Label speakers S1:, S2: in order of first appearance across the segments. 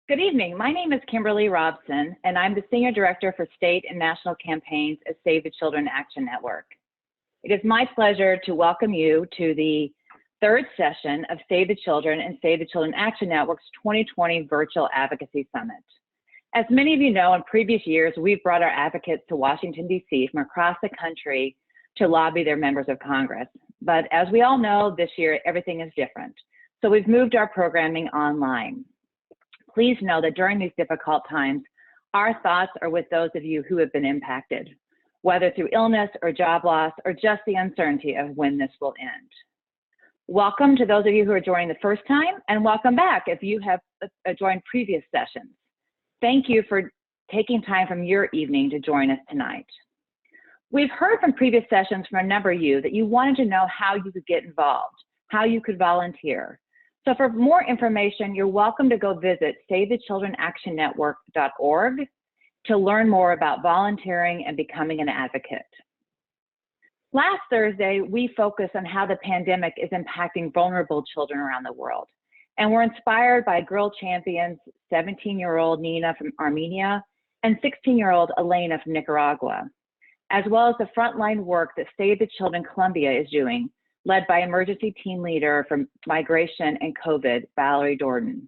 S1: Good evening. My name is Kimberly Robson, and I'm the Senior Director for State and National Campaigns at Save the Children Action Network. It is my pleasure to welcome you to the third session of Save the Children and Save the Children Action Network's 2020 Virtual Advocacy Summit. As many of you know, in previous years, we've brought our advocates to Washington, D.C. from across the country to lobby their members of Congress. But as we all know, this year, everything is different. So we've moved our programming online. Please know that during these difficult times, our thoughts are with those of you who have been impacted, whether through illness or job loss or just the uncertainty of when this will end. Welcome to those of you who are joining the first time, and welcome back if you have joined previous sessions. Thank you for taking time from your evening to join us tonight. We've heard from previous sessions from a number of you that you wanted to know how you could get involved, how you could volunteer. So for more information, you're welcome to go visit SaveTheChildrenActionNetwork.org to learn more about volunteering and becoming an advocate. Last Thursday, we focused on how the pandemic is impacting vulnerable children around the world. And we're inspired by Girl Champions, 17-year-old Nina from Armenia and 16-year-old Elena from Nicaragua, as well as the frontline work that Save the Children Colombia is doing, led by emergency team leader from migration and COVID, Valerie Dordan.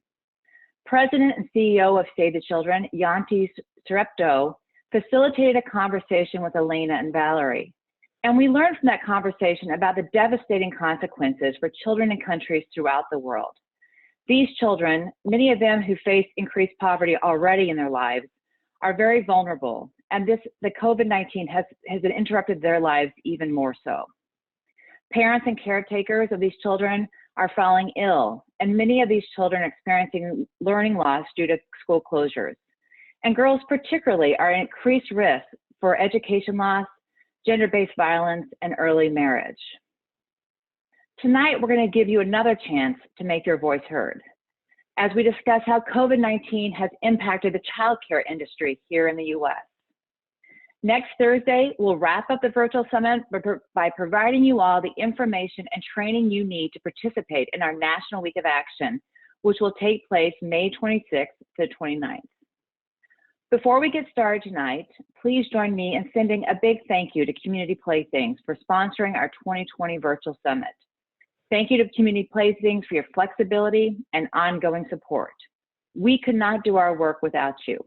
S1: President and CEO of Save the Children, Yanti Surepto, facilitated a conversation with Elena and Valerie. And we learned from that conversation about the devastating consequences for children in countries throughout the world. These children, many of them who face increased poverty already in their lives, are very vulnerable. And the COVID-19 has interrupted their lives even more so. Parents and caretakers of these children are falling ill, and many of these children are experiencing learning loss due to school closures. And girls particularly are at increased risk for education loss, gender-based violence, and early marriage. Tonight, we're going to give you another chance to make your voice heard as we discuss how COVID-19 has impacted the childcare industry here in the U.S. Next Thursday, we'll wrap up the virtual summit by providing you all the information and training you need to participate in our National Week of Action, which will take place May 26th to 29th. Before we get started tonight, please join me in sending a big thank you to Community Playthings for sponsoring our 2020 virtual summit. Thank you to Community Playthings for your flexibility and ongoing support. We could not do our work without you.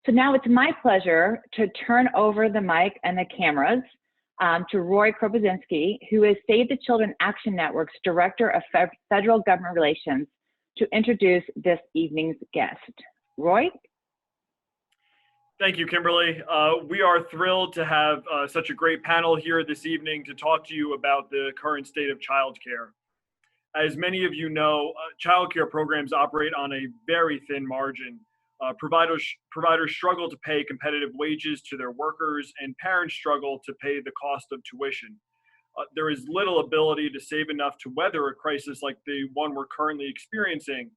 S1: So now it's my pleasure to turn over the mic and the cameras to Roy Kropozinski, who is Save the Children Action Network's Director of Federal Government Relations, to introduce this evening's guest. Roy?
S2: Thank you, Kimberly. We are thrilled to have such a great panel here this evening to talk to you about the current state of childcare. As many of you know, childcare programs operate on a very thin margin. Providers struggle to pay competitive wages to their workers, and parents struggle to pay the cost of tuition. There is little ability to save enough to weather a crisis like the one we're currently experiencing,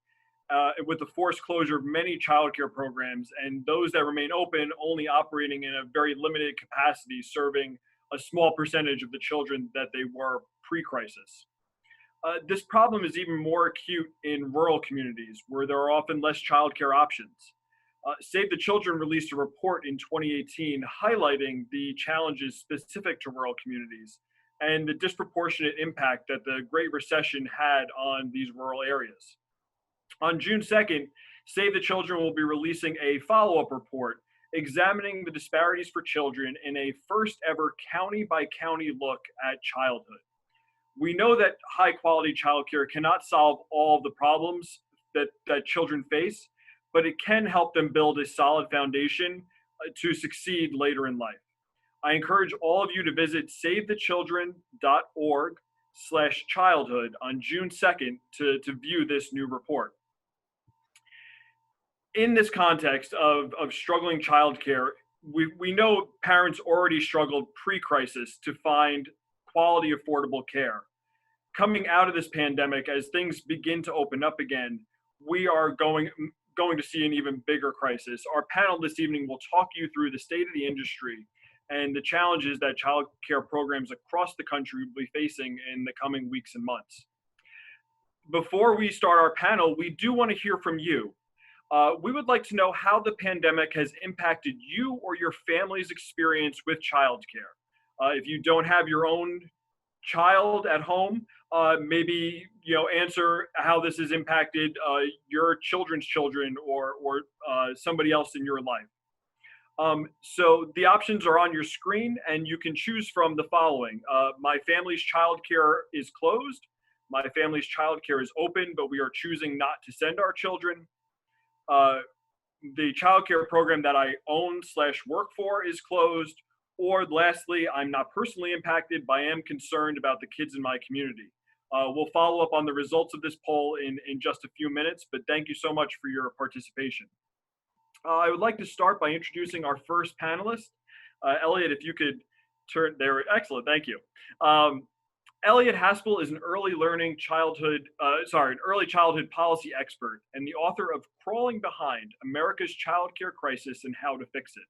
S2: with the forced closure of many childcare programs, and those that remain open only operating in a very limited capacity, serving a small percentage of the children that they were pre-crisis. This problem is even more acute in rural communities where there are often less childcare options. Save the Children released a report in 2018 highlighting the challenges specific to rural communities and the disproportionate impact that the Great Recession had on these rural areas. On June 2nd, Save the Children will be releasing a follow-up report examining the disparities for children in a first ever county-by-county look at childhood. We know that high-quality childcare cannot solve all of the problems that children face, but it can help them build a solid foundation to succeed later in life. I encourage all of you to visit savethechildren.org/childhood on June 2nd to view this new report. In this context of struggling childcare, we know parents already struggled pre-crisis to find quality, affordable care. Coming out of this pandemic, as things begin to open up again, we are going to see an even bigger crisis. Our panel this evening will talk you through the state of the industry and the challenges that child care programs across the country will be facing in the coming weeks and months. Before we start our panel, we do want to hear from you. We would like to know how the pandemic has impacted you or your family's experience with childcare. If you don't have your own child at home, maybe answer how this has impacted your children's children or somebody else in your life. So the options are on your screen, and you can choose from the following. My family's childcare is closed. My family's childcare is open, but we are choosing not to send our children. Uh, the childcare program that I own/work for is closed. Or lastly, I'm not personally impacted, but I am concerned about the kids in my community. We'll follow up on the results of this poll in just a few minutes, but thank you so much for your participation. I would like to start by introducing our first panelist. Elliot, if you could turn there. Excellent, thank you. Elliot Haspel is an an early childhood policy expert and the author of Crawling Behind: America's Childcare Crisis and How to Fix It.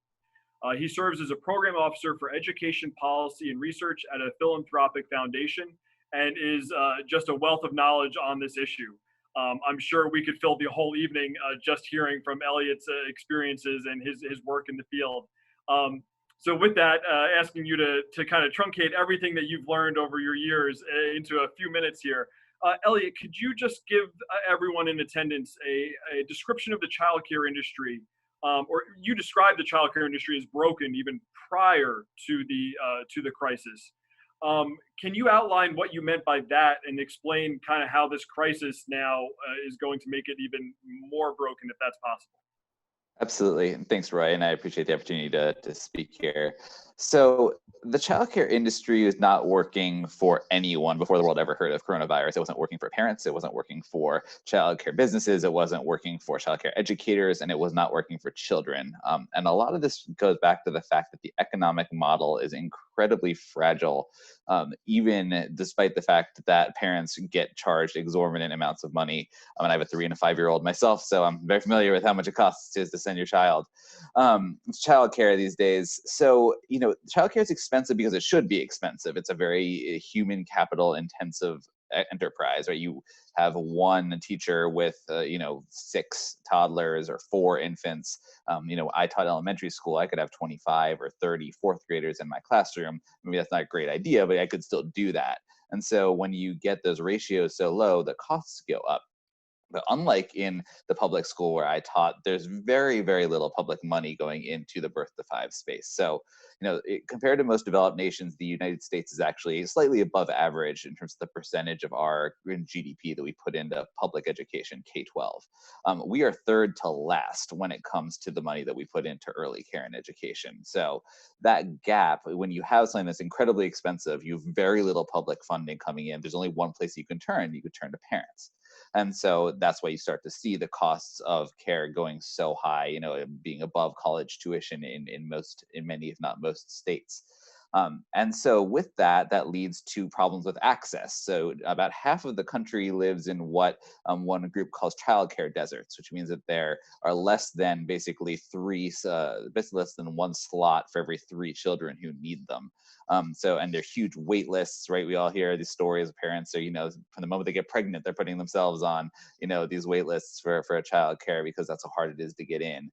S2: He serves as a program officer for education policy and research at a philanthropic foundation and is just a wealth of knowledge on this issue. I'm sure we could fill the whole evening just hearing from Elliot's experiences and his work in the field. So with that, asking you to kind of truncate everything that you've learned over your years into a few minutes here. Elliot, could you just give everyone in attendance a description of the childcare industry, or you described the childcare industry as broken even prior to the crisis. Can you outline what you meant by that and explain kind of how this crisis now is going to make it even more broken, if that's possible?
S3: Absolutely. And thanks, Roy. And I appreciate the opportunity to speak here. So the childcare industry is not working for anyone before the world ever heard of coronavirus. It wasn't working for parents. It wasn't working for childcare businesses. It wasn't working for childcare educators, and it was not working for children. And a lot of this goes back to the fact that the economic model is incredibly fragile, even despite the fact that parents get charged exorbitant amounts of money. And I have a 3 and a 5-year-old myself, so I'm very familiar with how much it costs to send your child. Childcare these days. So, childcare is expensive because it should be expensive. It's a very human capital intensive enterprise, right? You have one teacher with 6 toddlers or 4 infants. I taught elementary school. I could have 25 or 30 fourth graders in my classroom. Maybe that's not a great idea, but I could still do that. And so when you get those ratios so low, the costs go up. But unlike in the public school where I taught, there's very, very little public money going into the birth to 5 space. So, compared to most developed nations, the United States is actually slightly above average in terms of the percentage of our GDP that we put into public education, K-12. We are third to last when it comes to the money that we put into early care and education. So that gap, when you have something that's incredibly expensive, you have very little public funding coming in. There's only one place you can turn. You could turn to parents. And so that's why you start to see the costs of care going so high, being above college tuition in many, if not most states. And so with that leads to problems with access. So about half of the country lives in what one group calls childcare deserts, which means that there are less than basically less than 1 slot for every 3 children who need them. And they're huge wait lists, right? We all hear these stories of parents are, from the moment they get pregnant, they're putting themselves on, these wait lists for a child care because that's how hard it is to get in.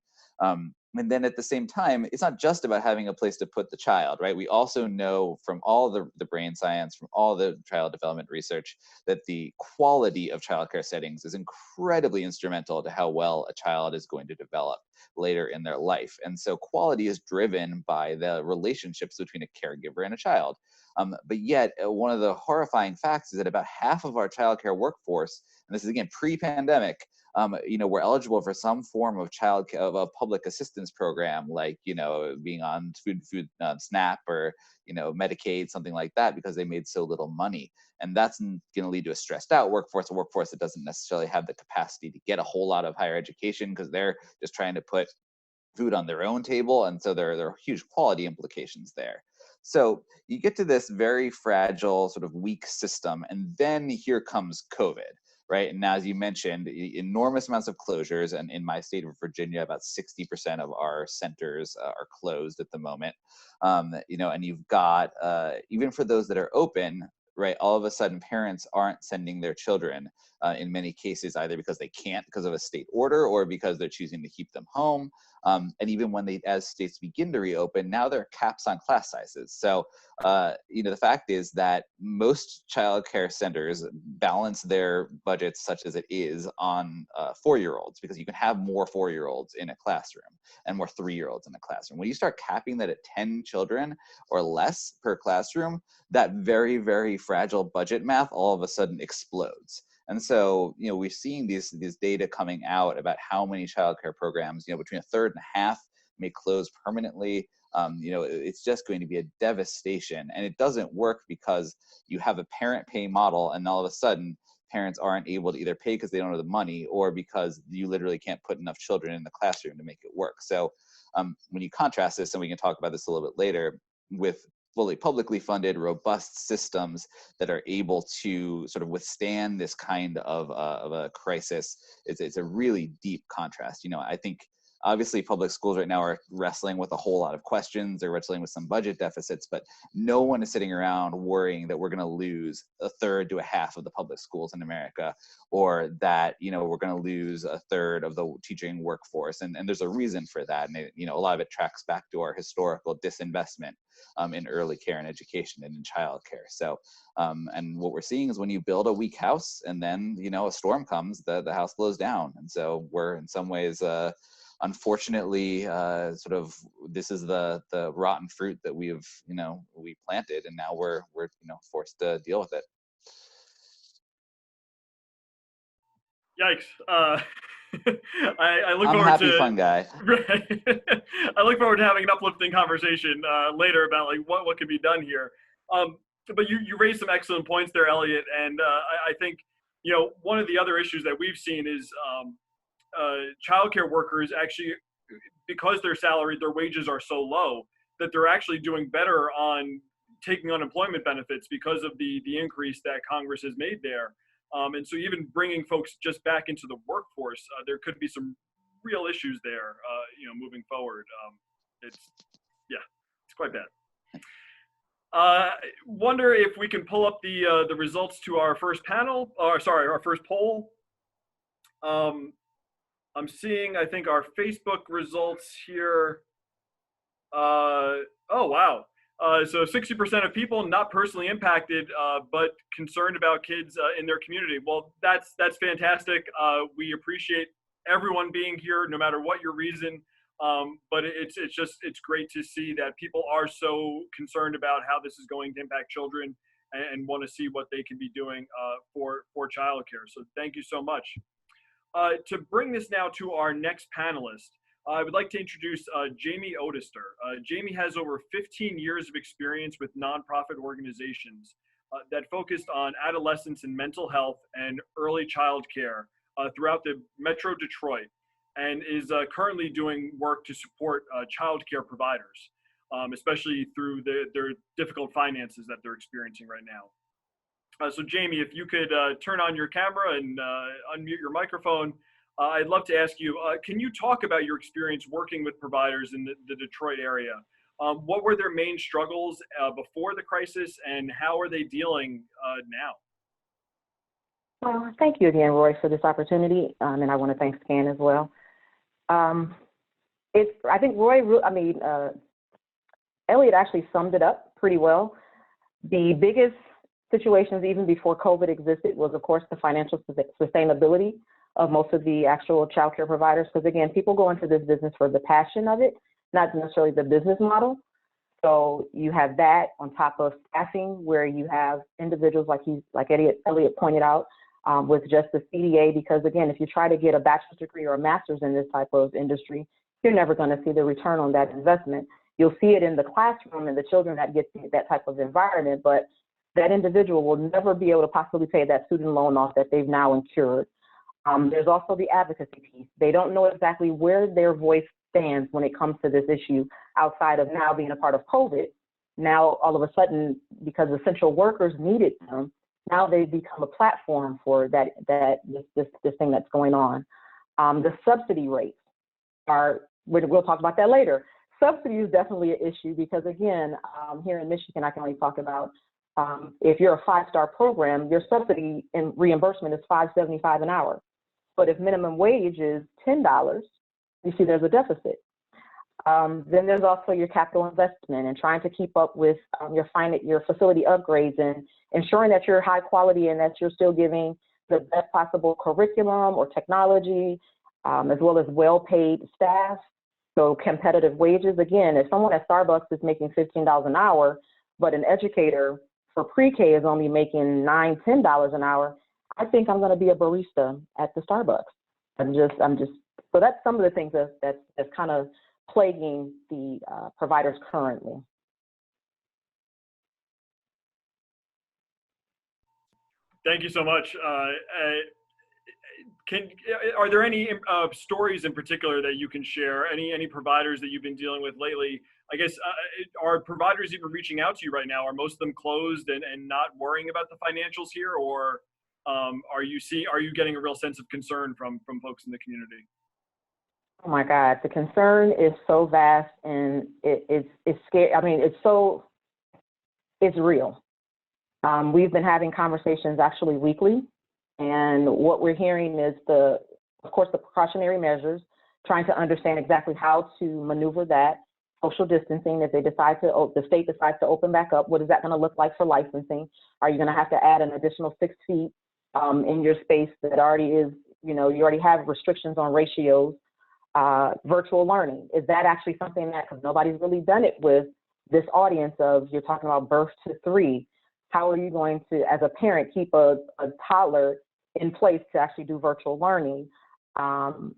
S3: And then at the same time, it's not just about having a place to put the child, right? We also know from all the brain science, from all the child development research, that the quality of childcare settings is incredibly instrumental to how well a child is going to develop later in their life. And so quality is driven by the relationships between a caregiver and a child. But yet, one of the horrifying facts is that about half of our childcare workforce, and this is again pre-pandemic, we're eligible for some form of of public assistance program, like being on food SNAP or Medicaid, something like that, because they made so little money. And that's going to lead to a stressed out workforce, a workforce that doesn't necessarily have the capacity to get a whole lot of higher education because they're just trying to put food on their own table. And so there are huge quality implications there. So you get to this very fragile, sort of weak system, and then here comes COVID. Right. And now, as you mentioned, enormous amounts of closures. And in my state of Virginia, about 60% of our centers are closed at the moment. And you've got, even for those that are open, right, all of a sudden parents aren't sending their children in many cases, either because they can't because of a state order or because they're choosing to keep them home. And even when as states begin to reopen, now there are caps on class sizes. So, the fact is that most childcare centers balance their budgets such as it is on 4-year-olds, because you can have more 4-year-olds in a classroom and more 3-year-olds in a classroom. When you start capping that at 10 children or less per classroom, that very, very fragile budget math all of a sudden explodes. And so, we're seeing these data coming out about how many childcare programs, between a third and a half may close permanently. It's just going to be a devastation. And it doesn't work because you have a parent pay model, and all of a sudden parents aren't able to either pay because they don't have the money, or because you literally can't put enough children in the classroom to make it work. So when you contrast this, and we can talk about this a little bit later, with fully publicly funded, robust systems that are able to sort of withstand this kind of a crisis, it's a really deep contrast. I think obviously public schools right now are wrestling with a whole lot of questions. They're wrestling with some budget deficits, but no one is sitting around worrying that we're going to lose a third to a half of the public schools in America, or that, we're going to lose a third of the teaching workforce. And there's a reason for that. And a lot of it tracks back to our historical disinvestment in early care and education and in childcare. So, and what we're seeing is when you build a weak house and then, a storm comes, the house blows down. And so we're in some ways, unfortunately, sort of, this is the rotten fruit that we planted, and now we're forced to deal with it.
S2: Yikes! I look
S3: I'm
S2: forward
S3: happy,
S2: to
S3: fun guy.
S2: I look forward to having an uplifting conversation later about what can be done here. But you raised some excellent points there, Elliot, and I think one of the other issues that we've seen is childcare workers actually, because their salary, their wages are so low, that they're actually doing better on taking unemployment benefits because of the increase that Congress has made there. And so even bringing folks just back into the workforce, there could be some real issues there, moving forward. It's quite bad. Wonder if we can pull up the results to our first panel, or sorry, our first poll. I'm seeing, I think, our Facebook results here. Oh, wow. So 60% of people not personally impacted, but concerned about kids in their community. Well, that's fantastic. We appreciate everyone being here, no matter what your reason. But it's great to see that people are so concerned about how this is going to impact children and want to see what they can be doing for childcare. So thank you so much. To bring this now to our next panelist, I would like to introduce Jaime Odister. Jaime has over 15 years of experience with nonprofit organizations that focused on adolescents and mental health and early child care throughout the Metro Detroit, and is currently doing work to support child care providers, especially through their difficult finances that they're experiencing right now. So Jaime, if you could turn on your camera and unmute your microphone, I'd love to ask you, can you talk about your experience working with providers in the Detroit area? What were their main struggles before the crisis, and how are they dealing now?
S4: Thank you again, Roy, for this opportunity, and I want to thank SCAN as well. I think Elliot actually summed it up pretty well. The biggest situations, even before COVID existed, was, of course, the financial sustainability of most of the actual childcare providers. Because again, people go into this business for the passion of it, not necessarily the business model. So you have that on top of staffing, where you have individuals like Elliot pointed out, with just the CDA. Because again, if you try to get a bachelor's degree or a master's in this type of industry, you're never going to see the return on that investment. You'll see it in the classroom and the children that get that type of environment, but that individual will never be able to possibly pay that student loan off that they've now incurred. There's also the advocacy piece. They don't know exactly where their voice stands when it comes to this issue, outside of now being a part of COVID. Now, all of a sudden, because essential workers needed them, now they've become a platform for this thing that's going on. The subsidy rates we'll talk about that later. Subsidy is definitely an issue because, again, here in Michigan, I can only talk about If you're a 5-star program, your subsidy and reimbursement is $5.75 an hour. But if minimum wage is $10, you see there's a deficit. Then there's also your capital investment and trying to keep up with your facility upgrades and ensuring that you're high quality and that you're still giving the best possible curriculum or technology, as well as well-paid staff. So competitive wages. Again, if someone at Starbucks is making $15 an hour, but an educator for pre-K is only making $9, $10 an hour, I think I'm going to be a barista at the Starbucks. So that's some of the things that's kind of plaguing the providers currently.
S2: Thank you so much. Are there any stories in particular that you can share? Any providers that you've been dealing with lately? I guess are providers even reaching out to you right now? Are most of them closed and not worrying about the financials here, or are you getting a real sense of concern from folks in the community?
S4: Oh my God, the concern is so vast and it's scary. I mean, it's real. We've been having conversations actually weekly, and what we're hearing is of course, the precautionary measures, trying to understand exactly how to maneuver that, social distancing. If the state decides to open back up, what is that going to look like for licensing? Are you going to have to add an additional 6 feet in your space that already is, you already have restrictions on ratios? Virtual learning, is that actually something that, because nobody's really done it with this audience of, you're talking about birth to 3, how are you going to, as a parent, keep a toddler in place to actually do virtual learning?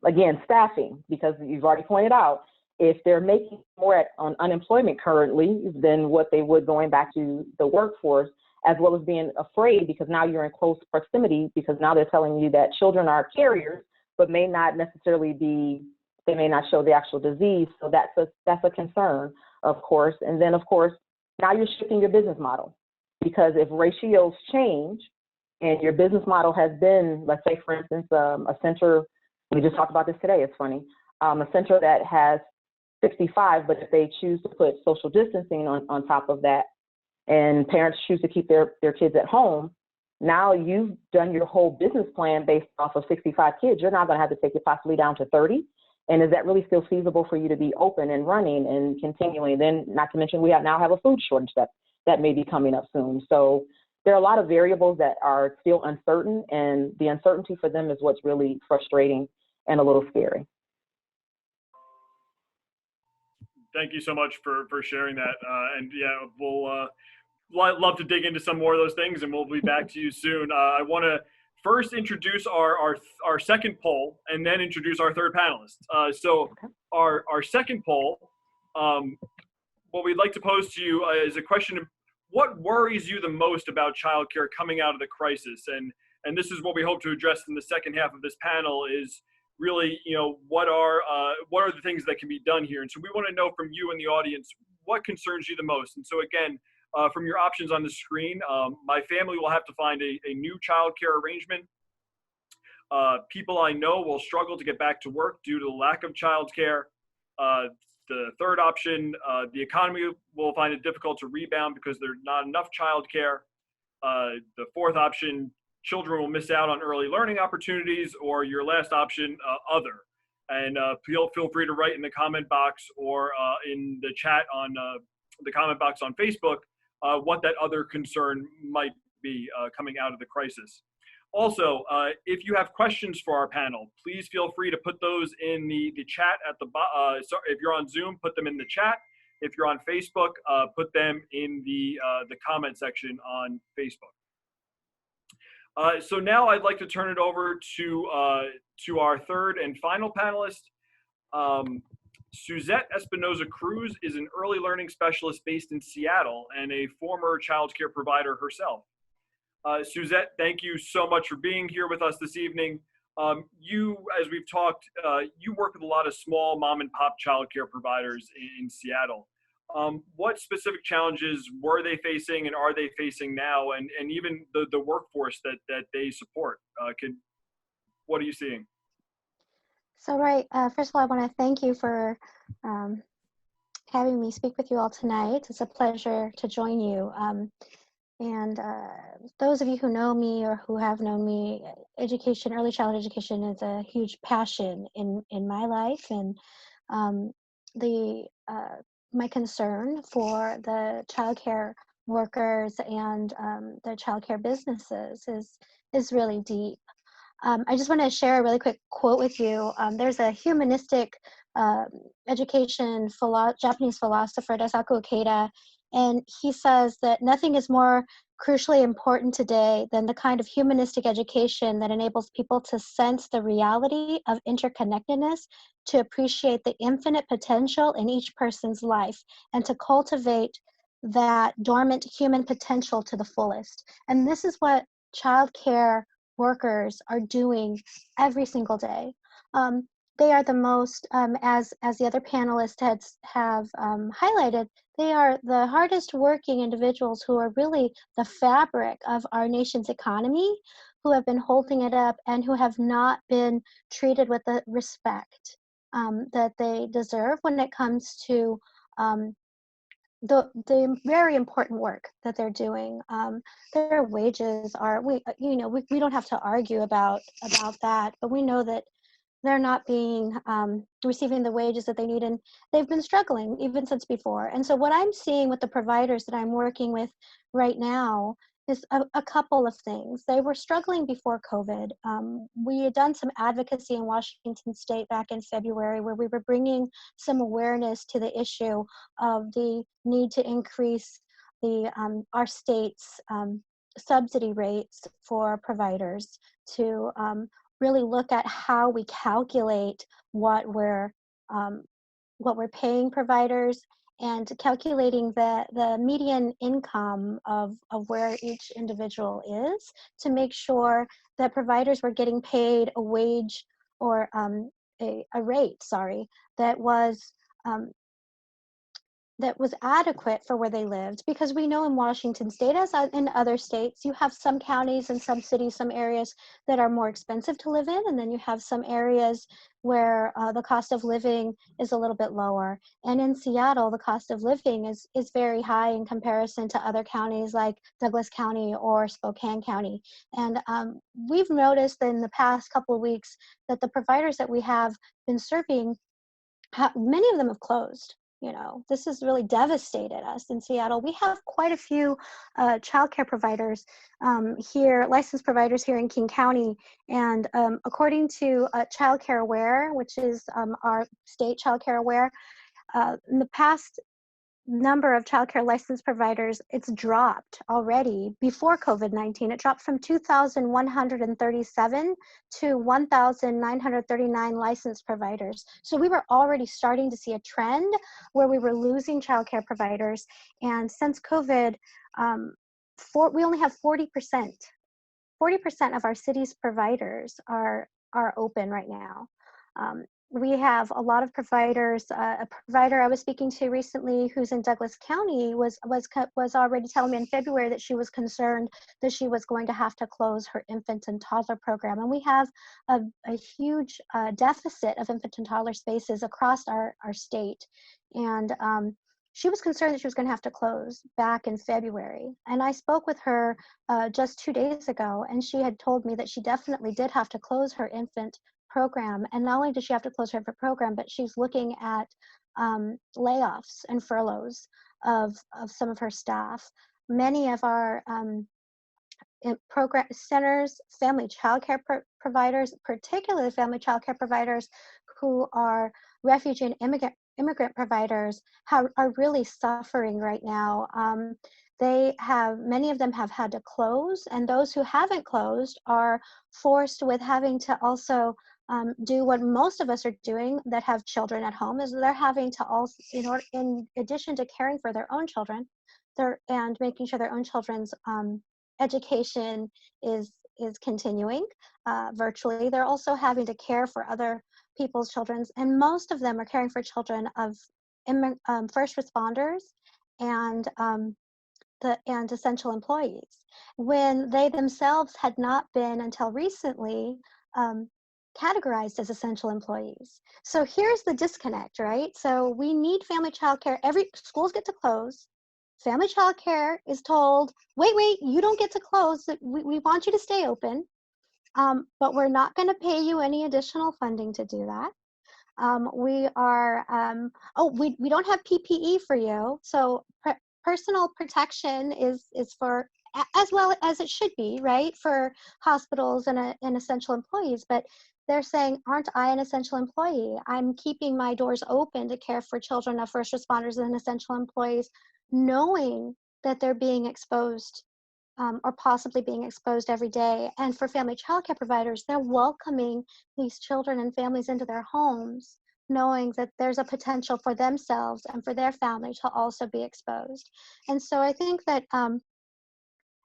S4: Again, staffing, because you've already pointed out, if they're making more on unemployment currently than what they would going back to the workforce, as well as being afraid because now you're in close proximity, because now they're telling you that children are carriers, but may not necessarily they may not show the actual disease. So that's a concern, of course. And then, of course, now you're shifting your business model, because if ratios change and your business model has been, let's say, for instance, a center, we just talked about this today, it's funny, a center that has 65, but if they choose to put social distancing on top of that, and parents choose to keep their kids at home, now you've done your whole business plan based off of 65 kids. You're now going to have to take it possibly down to 30. And is that really still feasible for you to be open and running and continuing? Then, not to mention, we now have a food shortage that may be coming up soon. So there are a lot of variables that are still uncertain, and the uncertainty for them is what's really frustrating and a little scary.
S2: Thank you so much for sharing that. And yeah, we'll love to dig into some more of those things, and we'll be back to you soon. I want to first introduce our second poll, and then introduce our third panelist. So our second poll, what we'd like to pose to you is a question of what worries you the most about childcare coming out of the crisis? And this is what we hope to address in the second half of this panel is really, what are the things that can be done here? And so we want to know from you in the audience, what concerns you the most? And so again, from your options on the screen, my family will have to find a new childcare arrangement. People I know will struggle to get back to work due to the lack of childcare. The third option, the economy will find it difficult to rebound because there's not enough childcare. The fourth option, children will miss out on early learning opportunities, or your last option, other. And feel free to write in the comment box or in the chat on the comment box on Facebook what that other concern might be coming out of the crisis. Also, if you have questions for our panel, please feel free to put those in the chat at the bottom. So if you're on Zoom, put them in the chat. If you're on Facebook, put them in the comment section on Facebook. So now I'd like to turn it over to our third and final panelist. Suzette Espinoza-Cruz is an early learning specialist based in Seattle and a former childcare provider herself. Suzette, thank you so much for being here with us this evening. You, as we've talked, you work with a lot of small mom and pop childcare providers in Seattle. What specific challenges were they facing and are they facing now, and even the workforce that they support? What are you seeing?
S5: So, right, first of all, I want to thank you for having me speak with you all tonight. It's a pleasure to join you. And those of you who know me or who have known me, education, early childhood education is a huge passion in my life. And um, the my concern for the childcare workers and the childcare businesses is really deep. I just want to share a really quick quote with you. There's a humanistic uh, education Japanese philosopher, Daisaku Ikeda, and he says that nothing is more crucially important today than the kind of humanistic education that enables people to sense the reality of interconnectedness, to appreciate the infinite potential in each person's life, and to cultivate that dormant human potential to the fullest. And this is what childcare workers are doing every single day. They are the most, as the other panelists have highlighted, they are the hardest working individuals who are really the fabric of our nation's economy, who have been holding it up and who have not been treated with the respect that they deserve when it comes to um, the very important work that they're doing. Their wages are, we don't have to argue about that, but we know that they're not being receiving the wages that they need, and they've been struggling even since before. And so what I'm seeing with the providers that I'm working with right now is a couple of things. They were struggling before COVID. We had done some advocacy in Washington State back in February where we were bringing some awareness to the issue of the need to increase the our state's subsidy rates for providers to really look at how we calculate um, what we're paying providers, and calculating the median income of where each individual is, to make sure that providers were getting paid a wage or a rate, sorry, that was um, adequate for where they lived. Because we know in Washington State, as in other states, you have some counties and some cities, some areas that are more expensive to live in, and then you have some areas where the cost of living is a little bit lower. And in Seattle, the cost of living is very high in comparison to other counties like Douglas County or Spokane County. And we've noticed in the past couple of weeks that the providers that we have been serving, many of them have closed. This has really devastated us in Seattle. We have quite a few childcare providers here, licensed providers here in King County. And according to Childcare Aware, which is our state Childcare Aware, in the past number of childcare licensed providers, it's dropped already. Before COVID-19, it dropped from 2,137 to 1,939 licensed providers. So we were already starting to see a trend where we were losing childcare providers. And since COVID, we only have 40% of our city's providers are open right now. We have a lot of providers. A provider I was speaking to recently, who's in Douglas County, was already telling me in February that she was concerned that she was going to have to close her infant and toddler program. And we have a huge deficit of infant and toddler spaces across our state. And she was concerned that she was going to have to close back in February. And I spoke with her just 2 days ago, and she had told me that she definitely did have to close her infant program. And not only does she have to close her program, but she's looking at layoffs and furloughs of some of her staff. Many of our program centers, family childcare providers, particularly family childcare providers who are refugee and immigrant providers, are really suffering right now. Many of them have had to close, and those who haven't closed are forced with having to also do what most of us are doing that have children at home, is they're having to also, in addition to caring for their own children, and making sure their own children's education is continuing virtually, they're also having to care for other people's children, and most of them are caring for children of first responders and essential employees, when they themselves had not been until recently categorized as essential employees. So here's the disconnect, right? So we need family childcare. Schools get to close. family childcare is told, wait, you don't get to close. We want you to stay open, but we're not going to pay you any additional funding to do that. We don't have PPE for you. So personal protection is for, as well as it should be, right, for hospitals and essential employees. But they're saying, aren't I an essential employee? I'm keeping my doors open to care for children of first responders and essential employees, knowing that they're being exposed or possibly being exposed every day. And for family childcare providers, they're welcoming these children and families into their homes, knowing that there's a potential for themselves and for their family to also be exposed. And so I think that,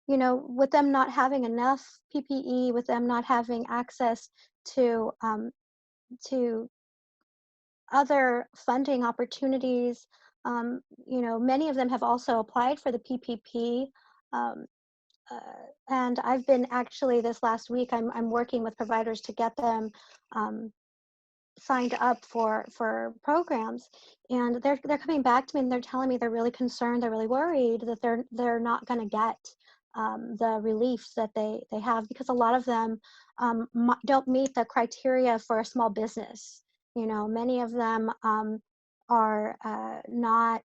S5: with them not having enough PPE, with them not having access to other funding opportunities, many of them have also applied for the PPP. And I've been actually this last week, I'm working with providers to get them signed up for programs, and they're coming back to me and they're telling me they're really concerned, they're really worried that they're not going to get the relief that they have, because a lot of them don't meet the criteria for a small business. Many of them are not.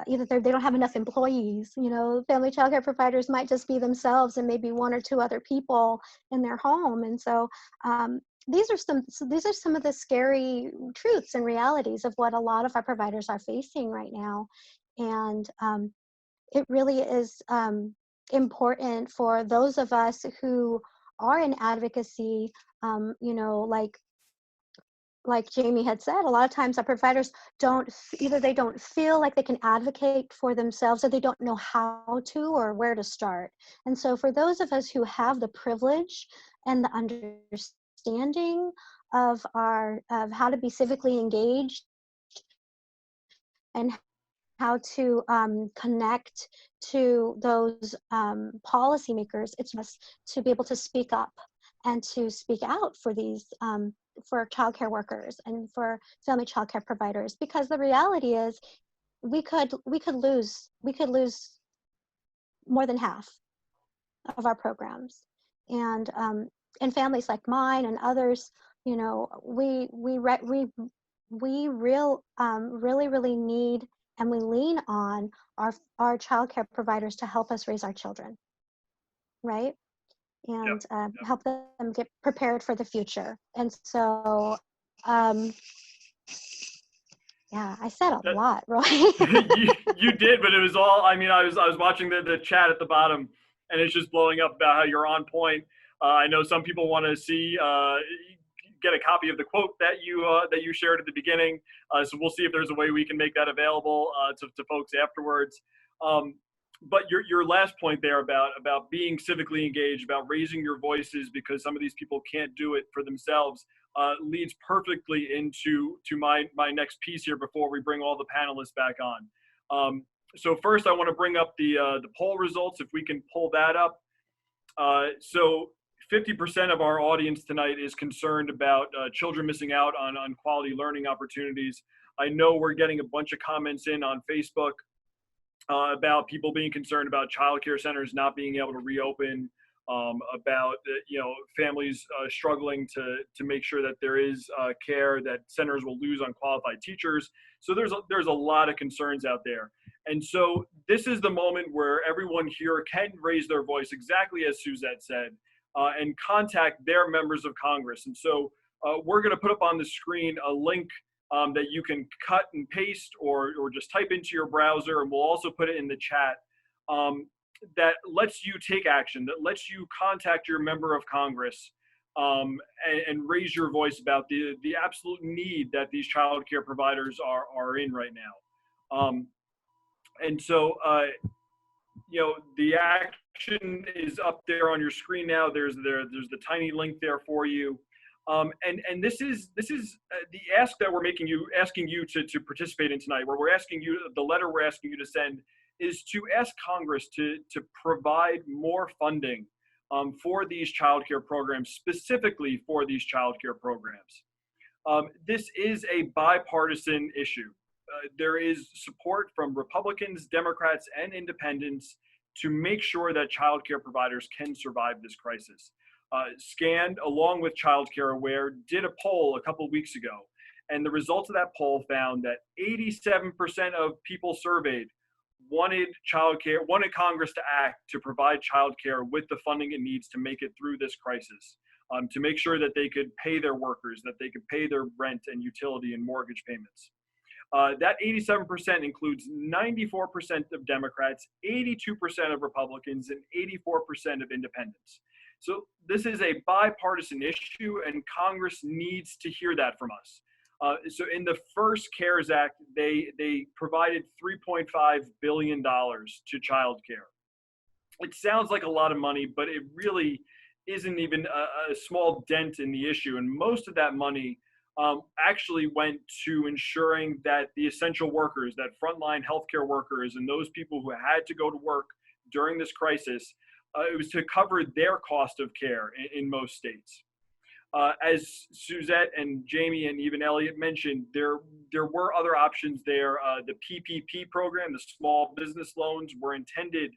S5: Either they don't have enough employees. Family childcare providers might just be themselves and maybe one or two other people in their home. And so these are some of the scary truths and realities of what a lot of our providers are facing right now. And it really is important for those of us who are in advocacy, like Jaime had said, a lot of times our providers don't feel like they can advocate for themselves, or they don't know how to or where to start. And so for those of us who have the privilege and the understanding of how to be civically engaged and how to connect to those policymakers, it's just to be able to speak up and to speak out for these for childcare workers and for family childcare providers, because the reality is we could lose more than half of our programs, and families like mine and others, we really need, and we lean on our childcare providers to help us raise our children, right? And help them get prepared for the future. And so, I said a lot, right?
S2: you did, but it was all, I was watching the chat at the bottom, and it's just blowing up about how you're on point. I know some people want to see, get a copy of the quote that you shared at the beginning. So we'll see if there's a way we can make that available to folks afterwards. But your last point there about being civically engaged, about raising your voices because some of these people can't do it for themselves, leads perfectly into my next piece here before we bring all the panelists back on. So first I want to bring up the poll results, if we can pull that up. So 50% of our audience tonight is concerned about children missing out on quality learning opportunities. I know we're getting a bunch of comments in on Facebook about people being concerned about childcare centers not being able to reopen, about families struggling to make sure that there is care, that centers will lose unqualified teachers. So there's a lot of concerns out there. And so this is the moment where everyone here can raise their voice, exactly as Suzette said, and contact their members of Congress. And so we're going to put up on the screen a link that you can cut and paste or just type into your browser, and we'll also put it in the chat, that lets you take action, that lets you contact your member of Congress and raise your voice about the absolute need that these child care providers are in right now. And so, the action is up there on your screen now. There's the tiny link there for you. And this is the ask that we're asking you to participate in tonight, where we're asking you, the letter we're asking you to send is to ask Congress to provide more funding for these childcare programs, specifically for these childcare programs. This is a bipartisan issue. there is support from Republicans, Democrats, and independents to make sure that childcare providers can survive this crisis. Scanned, along with Childcare Aware, did a poll a couple of weeks ago, and the results of that poll found that 87% of people surveyed wanted Congress to act to provide childcare with the funding it needs to make it through this crisis, to make sure that they could pay their workers, that they could pay their rent and utility and mortgage payments. That 87% includes 94% of Democrats, 82% of Republicans, and 84% of independents. So this is a bipartisan issue, and Congress needs to hear that from us. So in the first CARES Act, they provided $3.5 billion to childcare. It sounds like a lot of money, but it really isn't even a small dent in the issue. And most of that money actually went to ensuring that the essential workers, that frontline healthcare workers, and those people who had to go to work during this crisis, it was to cover their cost of care in most states. As Suzette and Jaime and even Elliot mentioned, there were other options there. The PPP program, the small business loans, were intended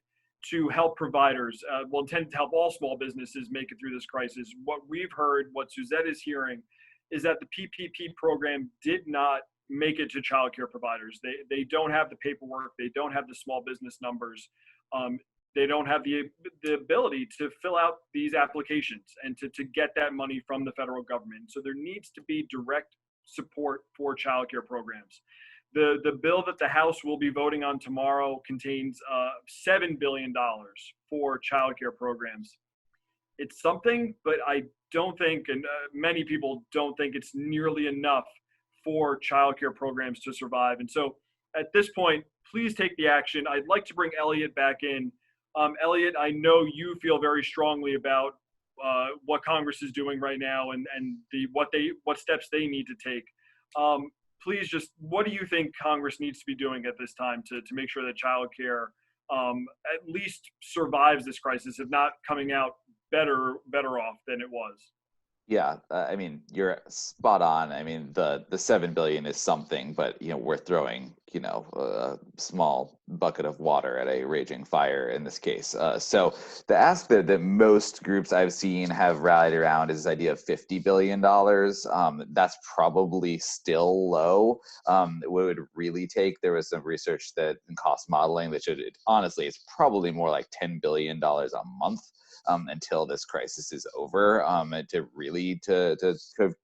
S2: to help providers, intended to help all small businesses make it through this crisis. What we've heard, what Suzette is hearing, is that the PPP program did not make it to childcare providers. They don't have the paperwork. They don't have the small business numbers. They don't have the ability to fill out these applications and to get that money from the federal government. So there needs to be direct support for childcare programs. The bill that the House will be voting on tomorrow contains $7 billion for childcare programs. It's something, but I don't think, and many people don't think, it's nearly enough for childcare programs to survive. And so at this point, please take the action. I'd like to bring Elliot back in. Elliot, I know you feel very strongly about what Congress is doing right now and what steps they need to take. Please what do you think Congress needs to be doing at this time to make sure that childcare at least survives this crisis, if not coming out better off than it was?
S3: Yeah, I mean, you're spot on. I mean, the $7 billion is something, but we're throwing a small bucket of water at a raging fire in this case. So the aspect that most groups I've seen have rallied around is this idea of $50 billion. That's probably still low. What would really take, there was some research that in cost modeling that showed honestly, it's probably more like $10 billion a month. Until this crisis is over, to really to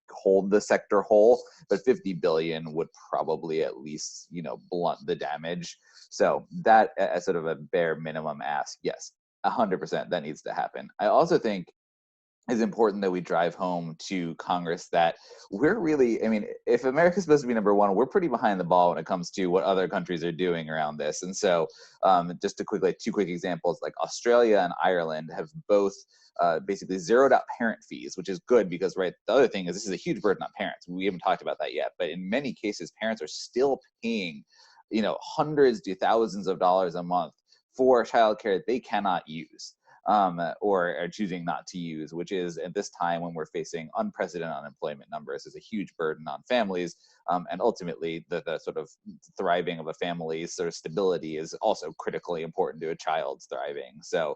S3: hold the sector whole. But 50 billion would probably at least blunt the damage. So that as sort of a bare minimum ask, yes, 100% that needs to happen. I also think it's important that we drive home to Congress that we're really, I mean, if America's supposed to be number one, we're pretty behind the ball when it comes to what other countries are doing around this. And so just two quick examples, like Australia and Ireland have both basically zeroed out parent fees, which is good because, the other thing is this is a huge burden on parents. We haven't talked about that yet, but in many cases, parents are still paying, hundreds to thousands of dollars a month for childcare that they cannot use. Or are choosing not to use, which is at this time when we're facing unprecedented unemployment numbers, is a huge burden on families. And ultimately, the sort of thriving of a family's sort of stability is also critically important to a child's thriving. So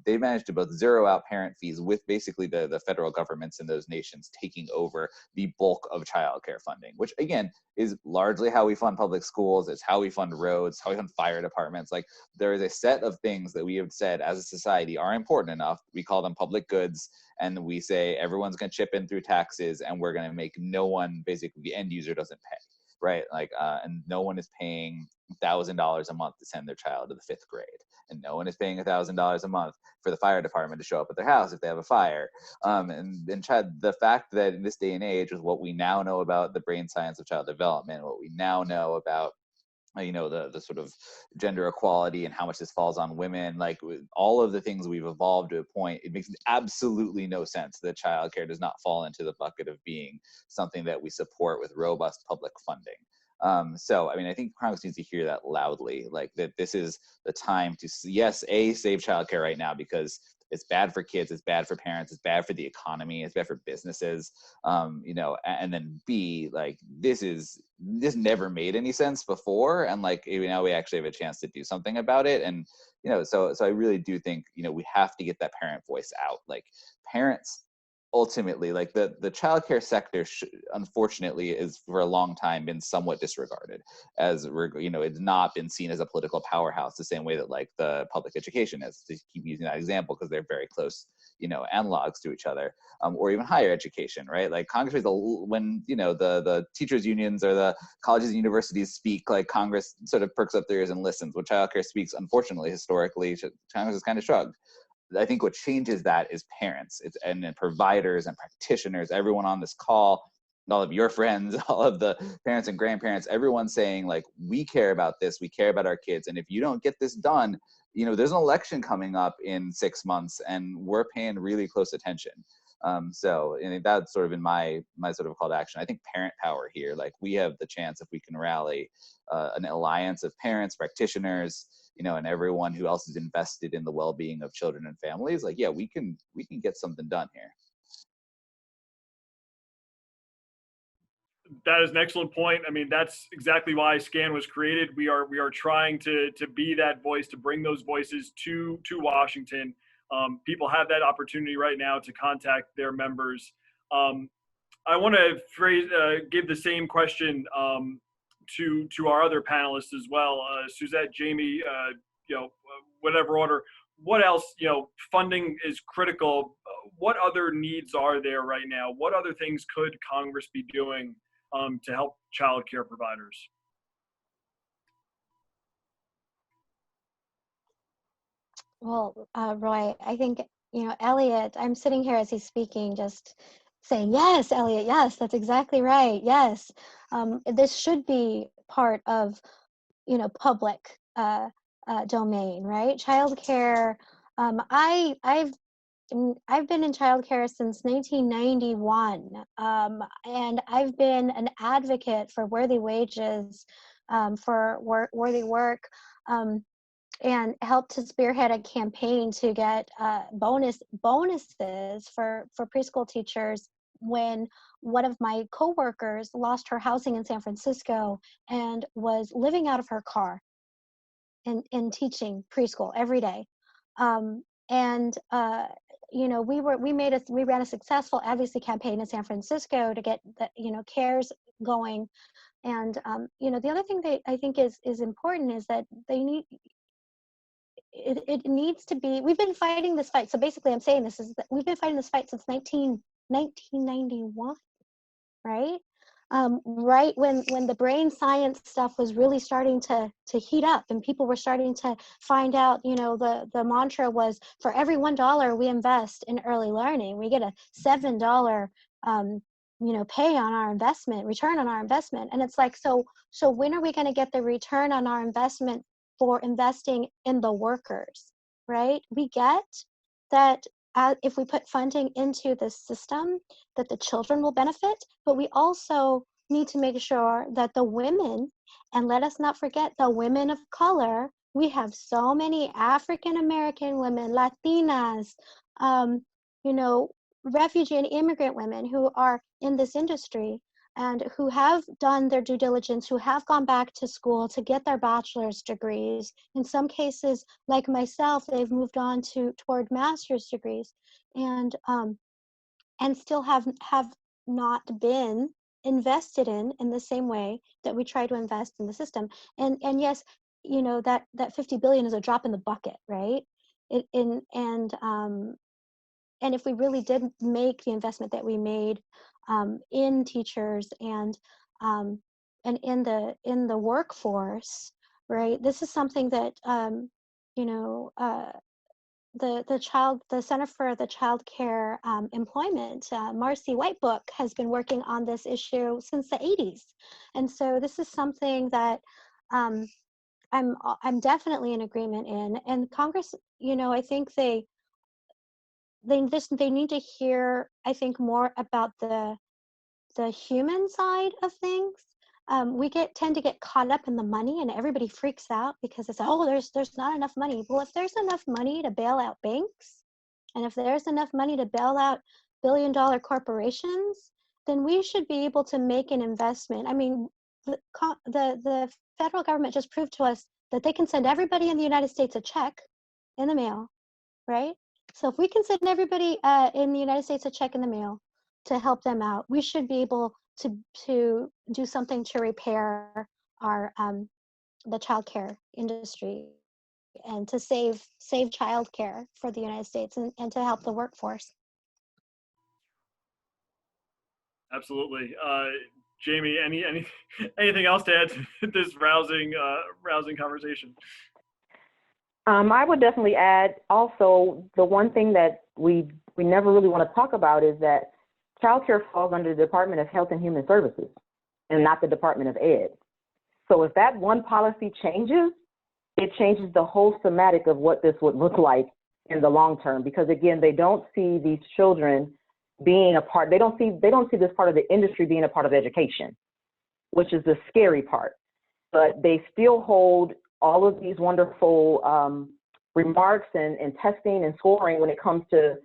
S3: they managed to both zero out parent fees with basically the federal governments in those nations taking over the bulk of childcare funding, which again is largely how we fund public schools. It's how we fund roads, how we fund fire departments. Like there is a set of things that we have said as a society are important enough. We call them public goods. And we say everyone's going to chip in through taxes and we're going to make no one, basically the end user doesn't pay, right? Like, and no one is paying $1,000 a month to send their child to the 5th grade. And no one is paying $1,000 a month for the fire department to show up at their house if they have a fire. And Chad, the fact that in this day and age, with what we now know about the brain science of child development, what we now know about the sort of gender equality and how much this falls on women, like all of the things we've evolved to a point, it makes absolutely no sense that childcare does not fall into the bucket of being something that we support with robust public funding. So, I mean, I think Congress needs to hear that loudly, like that this is the time to, yes, save childcare right now because it's bad for kids, it's bad for parents, it's bad for the economy, it's bad for businesses, and then B, like this is this never made any sense before, and like now we actually have a chance to do something about it. And so I really do think we have to get that parent voice out. Like parents ultimately, like the childcare sector unfortunately is for a long time been somewhat disregarded, as it's not been seen as a political powerhouse the same way that like the public education is, to keep using that example because they're very close analogs to each other. Or even higher education, right? Like Congress, when the teachers unions or the colleges and universities speak, like Congress sort of perks up their ears and listens. When childcare speaks, unfortunately, historically, Congress has kind of shrugged. I think what changes that is parents, and providers and practitioners, everyone on this call, all of your friends, all of the parents and grandparents, everyone saying like, we care about this, we care about our kids, and if you don't get this done, there's an election coming up in 6 months, and we're paying really close attention. So I think that's sort of been my sort of call to action. I think parent power here, like we have the chance if we can rally an alliance of parents, practitioners, and everyone who else is invested in the well-being of children and families. Like, yeah, we can get something done here.
S2: That is an excellent point. I mean, that's exactly why SCAN was created. We are trying to be that voice, to bring those voices to Washington. People have that opportunity right now to contact their members. I want to give the same question to our other panelists as well. Suzette, Jaime, whatever order. What else? Funding is critical. What other needs are there right now? What other things could Congress be doing to help child care providers?
S5: Well, Roy, I think, Elliot, I'm sitting here as he's speaking, just saying, yes, Elliot, yes, that's exactly right. Yes. This should be part of, public domain, right? Childcare. I've been in childcare since 1991, and I've been an advocate for worthy wages, for worthy work, and helped to spearhead a campaign to get bonuses for preschool teachers when one of my coworkers lost her housing in San Francisco and was living out of her car and teaching preschool every day. We ran a successful advocacy campaign in San Francisco to get the CARES going. And the other thing that I think is important is that it needs to be, we've been fighting this fight. So basically I'm saying this is that we've been fighting this fight since 1991, right? Right when the brain science stuff was really starting to heat up, and people were starting to find out, the mantra was, for every $1 we invest in early learning, we get a $7 pay on our investment, return on our investment. And it's like, so when are we going to get the return on our investment for investing in the workers, right? We get that if we put funding into the system, that the children will benefit, but we also need to make sure that the women, and let us not forget the women of color, we have so many African American women, Latinas, refugee and immigrant women who are in this industry and who have done their due diligence, who have gone back to school to get their bachelor's degrees. In some cases, like myself, they've moved on toward master's degrees, and still have not been invested in the same way that we try to invest in the system. And yes, that 50 billion is a drop in the bucket, right? And if we really did make the investment that we made in teachers and in the workforce, right? This is something that the Center for the Child Care Employment, Marcy Whitebook, has been working on this issue since the 80s, and so this is something that I'm definitely in agreement in. And Congress, I think they need to hear, I think, more about the human side of things. We tend to get caught up in the money, and everybody freaks out because it's, oh, there's not enough money. Well, if there's enough money to bail out banks, and if there's enough money to bail out billion-dollar corporations, then we should be able to make an investment. I mean, the federal government just proved to us that they can send everybody in the United States a check in the mail, right? So if we can send everybody in the United States a check in the mail to help them out, we should be able to do something to repair our the childcare industry and to save childcare for the United States and to help the workforce.
S2: Absolutely. Jaime, anything else to add to this rousing conversation?
S4: I would definitely add also the one thing that we never really want to talk about is that childcare falls under the Department of Health and Human Services and not the Department of Ed. So if that one policy changes, it changes the whole thematic of what this would look like in the long term, because again, they don't see these children being a part, they don't see this part of the industry being a part of education, which is the scary part. But they still hold all of these wonderful remarks and testing and scoring when it comes to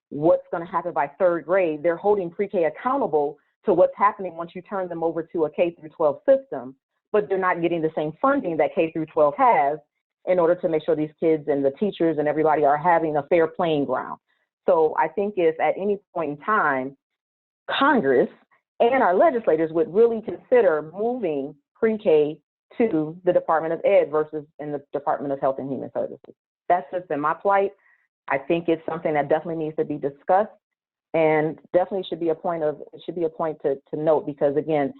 S4: what's going to happen by third grade. They're holding pre-K accountable to what's happening once you turn them over to a K through 12 system, but they're not getting the same funding that K through 12 has in order to make sure these kids and the teachers and everybody are having a fair playing ground. So I think if at any point in time, Congress and our legislators would really consider moving pre-K to the Department of Ed versus in the Department of Health and Human Services. That's just been my plight. I think it's something that definitely needs to be discussed and definitely should be a point to note, because again,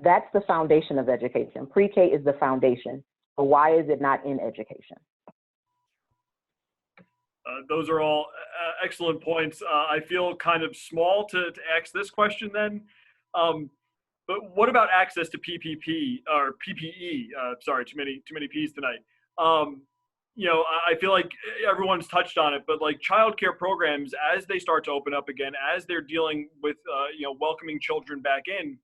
S4: that's the foundation of education. Pre-K is the foundation. So why is it not in education?
S2: Those are all excellent points. I feel kind of small to ask this question then. But what about access to PPP or PPE? Sorry, too many P's tonight. I feel like everyone's touched on it, but like childcare programs, as they start to open up again, as they're dealing with, welcoming children back in,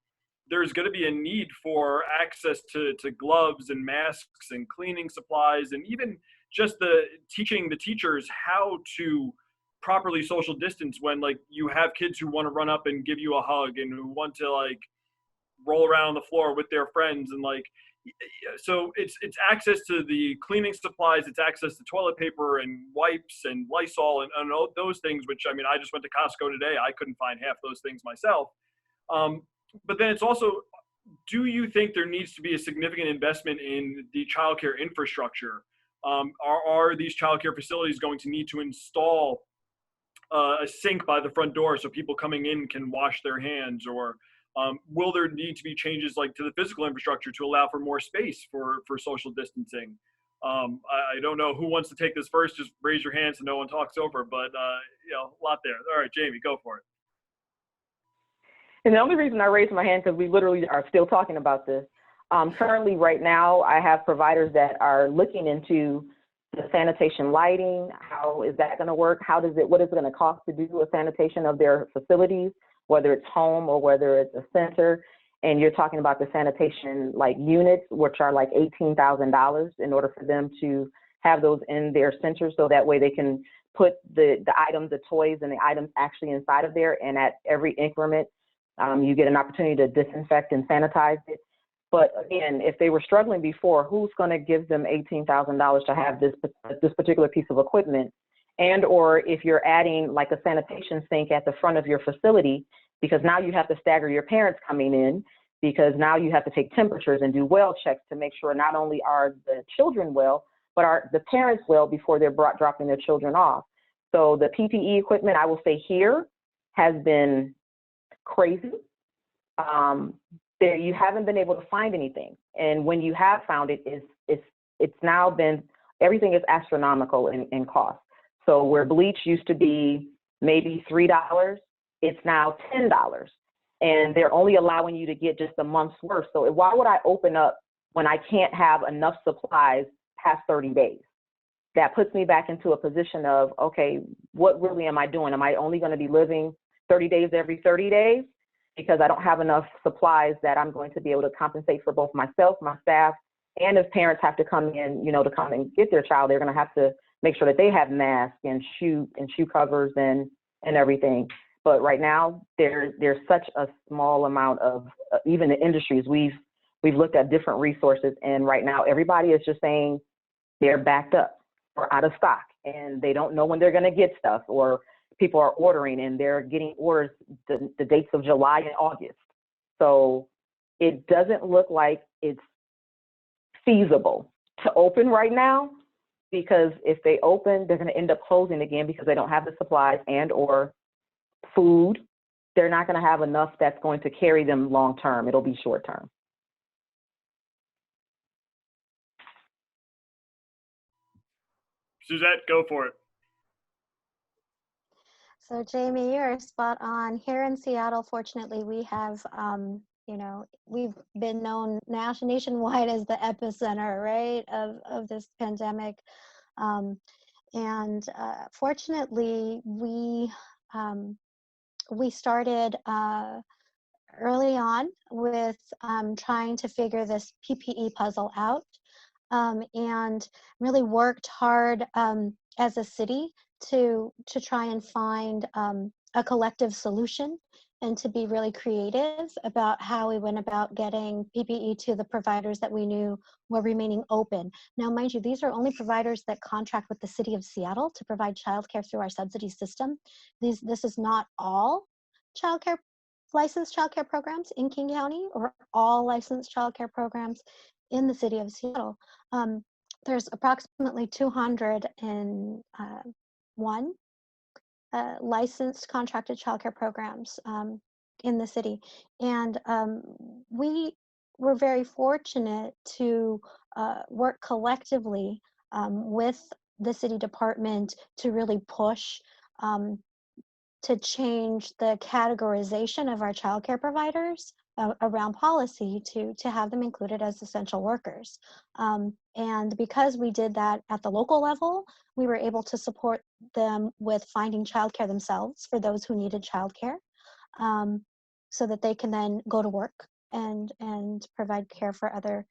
S2: there's going to be a need for access to gloves and masks and cleaning supplies, and even just teaching the teachers how to properly social distance when like you have kids who want to run up and give you a hug and who want to like roll around on the floor with their friends, and like, so it's access to the cleaning supplies, it's access to toilet paper and wipes and Lysol and all those things, which, I mean, I just went to Costco today. I couldn't find half those things myself. But then it's also, do you think there needs to be a significant investment in the childcare infrastructure? Are these childcare facilities going to need to install a sink by the front door so people coming in can wash their hands, or will there need to be changes like to the physical infrastructure to allow for more space for social distancing? I don't know who wants to take this first. Just raise your hand so no one talks over, but a lot there. All right, Jaime, go for it.
S4: And the only reason I raised my hand because we literally are still talking about this. Currently, right now, I have providers that are looking into the sanitation lighting. How is that going to work? What is it going to cost to do a sanitation of their facilities, whether it's home or whether it's a center? And you're talking about the sanitation like units, which are like $18,000 in order for them to have those in their centers, so that way they can put the items, the toys and the items actually inside of there. And at every increment, you get an opportunity to disinfect and sanitize it. But again, if they were struggling before, who's going to give them $18,000 to have this particular piece of equipment? And or if you're adding like a sanitation sink at the front of your facility, because now you have to stagger your parents coming in, because now you have to take temperatures and do well checks to make sure not only are the children well, but are the parents well before they're dropping their children off. So the PPE equipment, I will say here, has been crazy. You haven't been able to find anything, and when you have found it, it's now been, everything is astronomical in cost. So where bleach used to be maybe $3, it's now $10, and they're only allowing you to get just a month's worth. So why would I open up when I can't have enough supplies past 30 days? That puts me back into a position of, okay, what really am I doing? Am I only going to be living 30 days every 30 days? Because I don't have enough supplies that I'm going to be able to compensate for both myself, my staff, and if parents have to come in, to come and get their child, they're going to have to make sure that they have masks and shoe covers and everything. But right now, there's such a small amount of, even the industries, we've We've looked at different resources, and right now everybody is just saying they're backed up or out of stock, and they don't know when they're going to get stuff, or people are ordering and they're getting orders the dates of July and August. So it doesn't look like it's feasible to open right now, because if they open, they're going to end up closing again because they don't have the supplies and or food. They're not going to have enough that's going to carry them long term. It'll be short term.
S2: Suzette, go for it.
S5: So Jamie, you're spot on. Here in Seattle, fortunately, we have, we've been known nationwide as the epicenter, right, of this pandemic. Fortunately, we started early on with trying to figure this PPE puzzle out, and really worked hard as a city to try and find a collective solution, and to be really creative about how we went about getting PPE to the providers that we knew were remaining open. Now, mind you, these are only providers that contract with the city of Seattle to provide childcare through our subsidy system. This is not all licensed childcare programs in King County, or all licensed childcare programs in the city of Seattle. There's approximately 201 licensed contracted childcare programs in the city. And we were very fortunate to work collectively with the city department to really push to change the categorization of our childcare providers around policy to have them included as essential workers. And because we did that at the local level, we were able to support them with finding childcare themselves for those who needed childcare, so that they can then go to work and provide care for other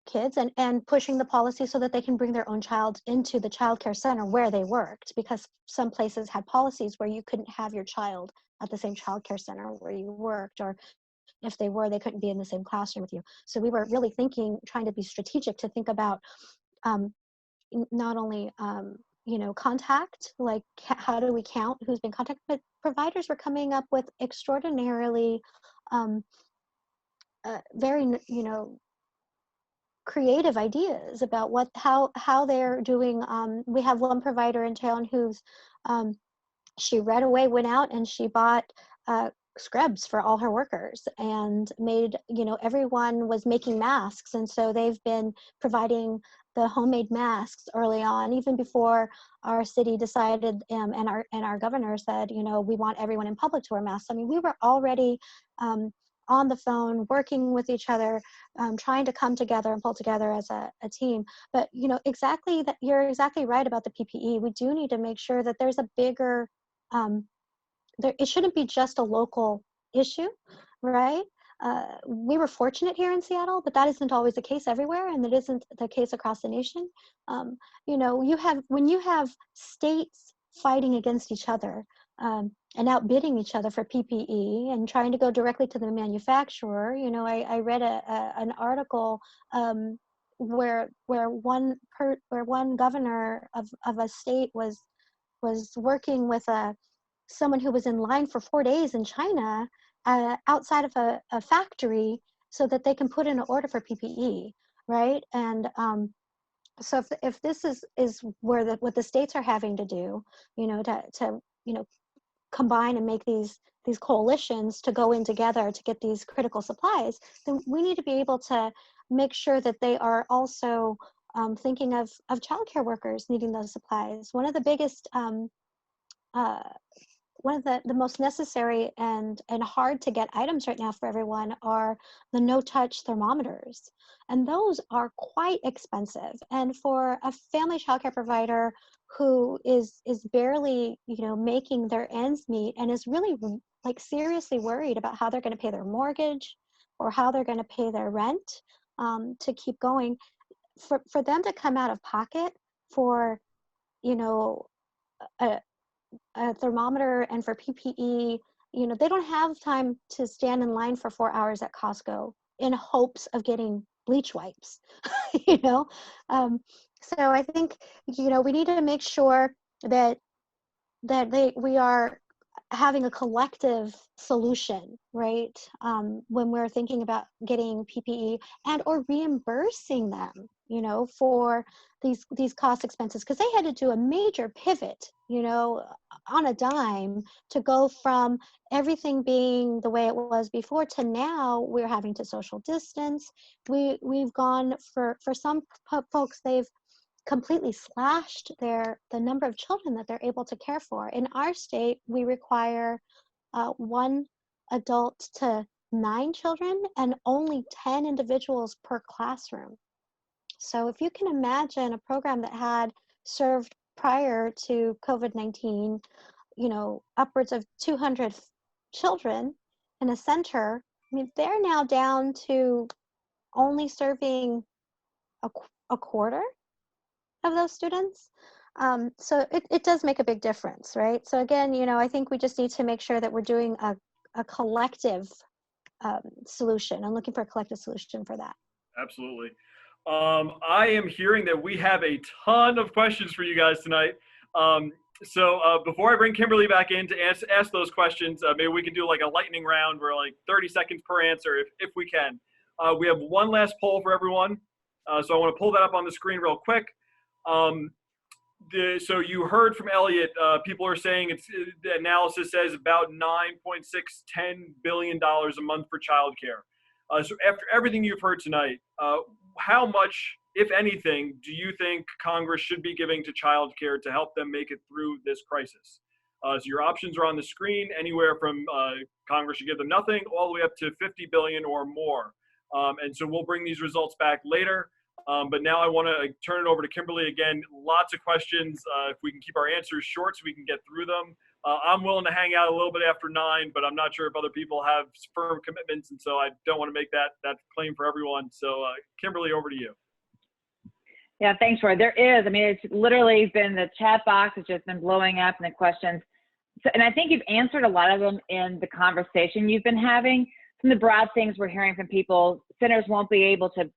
S5: kids, and pushing the policy so that they can bring their own child into the childcare center where they worked, because some places had policies where you couldn't have your child at the same childcare center where you worked, or if they were, they couldn't be in the same classroom with you. So we were really trying to be strategic to think about not only contact, like how do we count who's been contacted, but providers were coming up with extraordinarily very creative ideas about how they're doing. We have one provider in town who's she right away went out and she bought scrubs for all her workers, and made, everyone was making masks, and so they've been providing the homemade masks early on, even before our city decided and our governor said, we want everyone in public to wear masks. I mean, we were already on the phone working with each other, trying to come together and pull together as a team. But exactly that, you're exactly right about the PPE. We do need to make sure that there's a bigger it shouldn't be just a local issue, right? We were fortunate here in Seattle, but that isn't always the case everywhere, and it isn't the case across the nation. When you have states fighting against each other and outbidding each other for PPE and trying to go directly to the manufacturer, I read an article where one governor of a state was working with someone who was in line for 4 days in China outside of a factory so that they can put in an order for PPE, right? And so if this is where what the states are having to do, to combine and make these coalitions to go in together to get these critical supplies, then we need to be able to make sure that they are also thinking of childcare workers needing those supplies. One of the biggest one of the most necessary and hard to get items right now for everyone are the no-touch thermometers. And those are quite expensive. And for a family childcare provider who is barely, making their ends meet and is really seriously worried about how they're going to pay their mortgage or how they're going to pay their rent to keep going, for them to come out of pocket for, a thermometer and for PPE, they don't have time to stand in line for 4 hours at Costco in hopes of getting bleach wipes, you know? So I think, you know, we need to make sure that we are having a collective solution, right? When we're thinking about getting PPE and or reimbursing them, you know, for these cost expenses, because they had to do a major pivot, you know, on a dime to go from everything being the way it was before to now we're having to social distance. We've gone for some folks, they've completely slashed the number of children that they're able to care for. In our state, we require 1 adult to 9 children and only 10 individuals per classroom. So if you can imagine a program that had served prior to COVID-19, you know, upwards of 200 children in a center, I mean, they're now down to only serving a quarter of those students. So it does make a big difference, right? So again, you know, I think we just need to make sure that we're doing a collective solution and looking for a collective solution for that.
S2: Absolutely. I am hearing that we have a ton of questions for you guys tonight. So before I bring Kimberly back in to ask those questions, maybe we can do like a lightning round where like 30 seconds per answer if we can. We have one last poll for everyone. So I want to pull that up on the screen real quick. So you heard from Elliot, people are saying the analysis says about $9.610 billion a month for childcare. So after everything you've heard tonight, how much, if anything, do you think Congress should be giving to childcare to help them make it through this crisis? So your options are on the screen, anywhere from Congress should give them nothing all the way up to $50 billion or more. And so we'll bring these results back later. But now I want to turn it over to Kimberly again. Lots of questions. If we can keep our answers short so we can get through them. I'm willing to hang out a little bit after 9, but I'm not sure if other people have firm commitments, and so I don't want to make that claim for everyone. So Kimberly, over to you.
S1: Yeah, thanks, Roy. There is. I mean, it's literally been, the chat box has just been blowing up and the questions. So, and I think you've answered a lot of them in the conversation you've been having. Some of the broad things we're hearing from people: centers won't be able to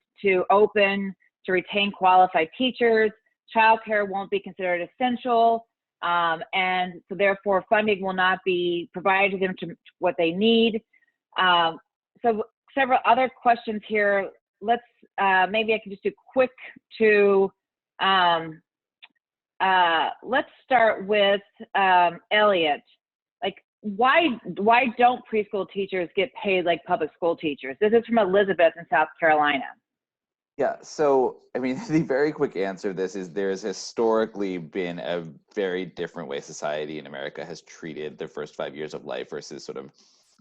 S1: open to retain qualified teachers. Childcare won't be considered essential. And so therefore funding will not be provided to them to what they need. So several other questions here. Let's, maybe I can just do quick to, let's start with Elliot. Like, why don't preschool teachers get paid like public school teachers? This is from Elizabeth in South Carolina.
S3: Yeah, so I mean, the very quick answer to this is there's historically been a very different way society in America has treated the first 5 years of life versus sort of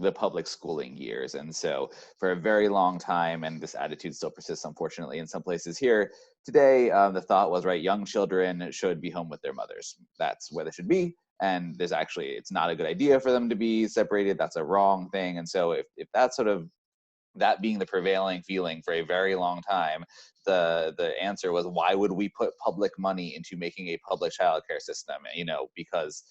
S3: the public schooling years. And so for a very long time, and this attitude still persists, unfortunately, in some places here today, the thought was, right, young children should be home with their mothers. That's where they should be. And there's actually, it's not a good idea for them to be separated. That's a wrong thing. And so if that's sort of, that being the prevailing feeling for a very long time, the answer was, why would we put public money into making a public childcare system? You know, because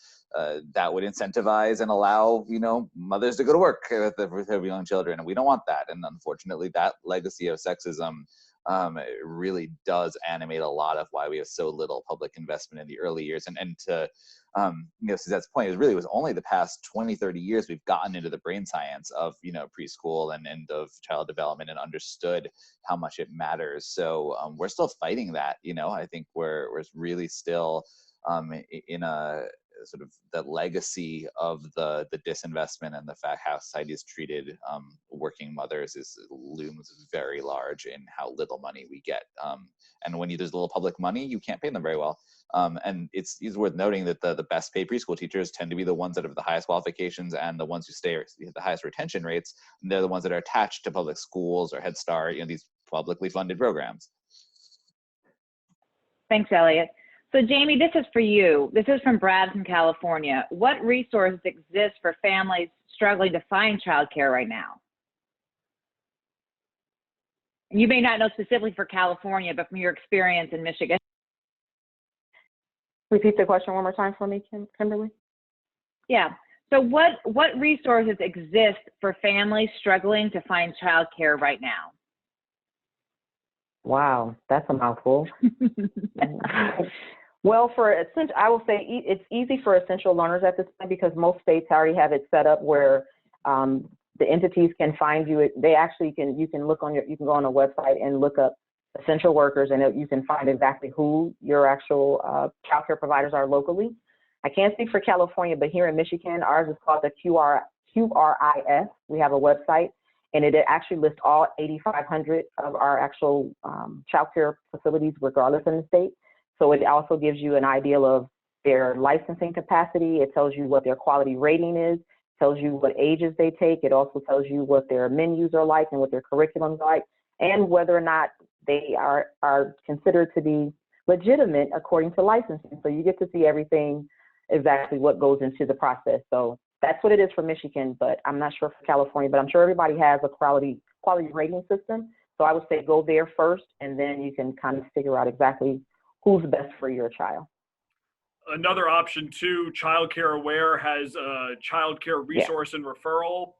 S3: that would incentivize and allow, you know, mothers to go to work with their young children, and we don't want that. And unfortunately, that legacy of sexism it really does animate a lot of why we have so little public investment in the early years. And to you know, Suzette's point, is really, it was only the past 20, 30 years we've gotten into the brain science of, you know, preschool and of child development and understood how much it matters. So we're still fighting that, you know. I think we're really still in a sort of the legacy of the disinvestment, and the fact how society has treated working mothers looms very large in how little money we get. And when there's little public money, you can't pay them very well. And it's worth noting that the best paid preschool teachers tend to be the ones that have the highest qualifications and the ones who stay the highest retention rates. And they're the ones that are attached to public schools or Head Start, you know, these publicly funded programs.
S1: Thanks, Elliot. So Jaime, this is for you. This is from Brad from California. What resources exist for families struggling to find childcare right now? You may not know specifically for California, but from your experience in Michigan.
S4: Repeat the question one more time for me, Kimberly.
S1: Yeah. So what resources exist for families struggling to find childcare right now?
S4: Wow, that's a mouthful. Well, I will say it's easy for essential learners at this point because most states already have it set up where the entities can find you. They actually you can go on a website and look up essential workers, and you can find exactly who your actual childcare providers are locally. I can't speak for California, but here in Michigan, ours is called the QRIS. We have a website, and it actually lists all 8,500 of our actual childcare facilities, regardless of the state. So it also gives you an idea of their licensing capacity. It tells you what their quality rating is, tells you what ages they take. It also tells you what their menus are like and what their curriculums are like, and whether or not they are considered to be legitimate according to licensing. So you get to see everything, exactly what goes into the process. So that's what it is for Michigan, but I'm not sure for California, but I'm sure everybody has a quality rating system. So I would say go there first, and then you can kind of figure out exactly who's best for your child.
S2: Another option too, Childcare Aware has childcare resource and referral